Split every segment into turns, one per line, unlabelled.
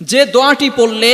যে দোয়াটি পড়লে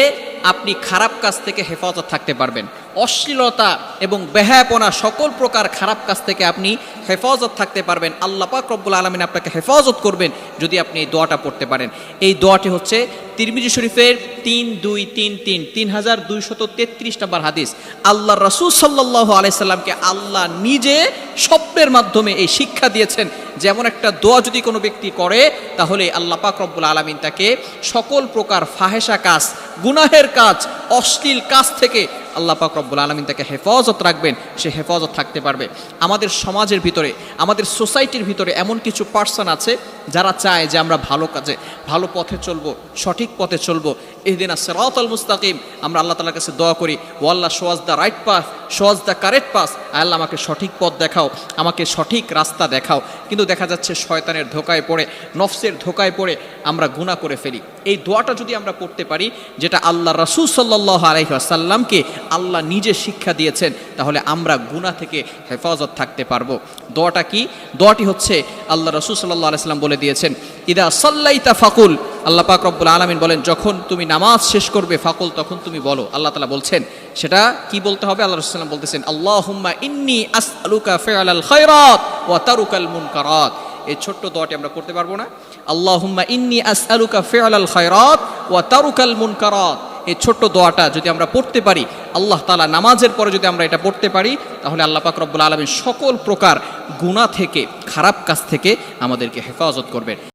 আপনি খারাপ কাজ থেকে হেফাজত থাকতে পারবেন, অশ্লীলতা এবং বেহায়াপনা সকল প্রকার খারাপ কাজ থেকে আপনি হেফাজত থাকতে পারবেন। আল্লাহ পাক রব্বুল আলামিন আপনাকে হেফাজত করবেন যদি আপনি এই দোয়াটা পড়তে পারেন। এই দোয়াটি হচ্ছে তিরমিজি শরীফের 3233 নম্বর হাদিস। আল্লাহ রাসূল সাল্লাল্লাহু আলাইহি সাল্লামকে আল্লাহ নিজে স্বপ্নের মাধ্যমে এই শিক্ষা দিয়েছেন, যেমন একটা দোয়া যদি কোনো ব্যক্তি করে তাহলে আল্লাহ পাক রব্বুল আলামিন তাকে সকল প্রকার ফাহেশা কাজ, গুনাহের কাজ, অশ্লীল কাজ থেকে আল্লাহ পাক রব্বুল আলামিন তাকে হেফাজত রাখবেন, সে হেফাজত থাকতে পারবে। আমাদের সমাজের ভিতরে, আমাদের সোসাইটির ভিতরে এমন কিছু পার্সন আছে যারা চায় যে আমরা ভালো কাজে, ভালো পথে চলবো, সঠিক পথে চলবো। ইহদিনাস সিরাতাল মুস্তাকিম, আমরা আল্লাহ তাআলার কাছে দোয়া করি, ও আল্লাহ show us the right path, show us the correct path, আল্লাহ আমাকে সঠিক পথ দেখাও, আমাকে সঠিক রাস্তা দেখাও। কিন্তু দেখা যাচ্ছে শয়তানের ধোকায় পড়ে, নফসের ধোকায় পড়ে আমরা গুনাহ করে ফেলি। এই দোয়াটা যদি আমরা পড়তে পারি, যেটা আল্লাহ রাসূল সাল্লাল্লাহু আলাইহি ওয়াসাল্লামকে আল্লাহ নিজে শিক্ষা দিয়েছেন, তাহলে আমরা গুনাহ থেকে হেফাজত থাকতে পারবো। দোয়াটা কি? দোয়াটি হচ্ছে আল্লাহ রাসূল সাল্লাল্লাহু আলাইহি ওয়াসাল্লাম বলে দিয়েছেন, ইদা সাল্লাইতা ফাকুল, আল্লাহ পাক রব্বুল আলামিন বলেন যখন তুমি নামাজ শেষ করবে, ফাকুল তখন তুমি বলো, আল্লাহ তাআলা বলছেন সেটা কি বলতে হবে। আল্লাহ রাসূল সাল্লাল্লাহু আলাইহি ওয়াসাল্লাম বলতেছেন, আল্লাহুম্মা ইন্নী আসআলুকা ফিআলাল খায়রাত ওয়া তারুকাল মুনকারাত। এই ছোট্ট দোয়াটি আমরা করতে পারবো না? আল্লাহুম্মা ইন্নী আসআলুকা ফিআলাল খায়রাত ওয়া তারুকাল মুনকারাত। এই ছোট্ট দোয়াটা যদি আমরা পড়তে পারি, আল্লাহ তাআলা নামাজের পরে যদি আমরা এটা পড়তে পারি, তাহলে আল্লাহ পাক রব্বুল আলামিন সকল প্রকার গুনাহ থেকে, খারাপ কাজ থেকে আমাদেরকে হেফাজত করবেন।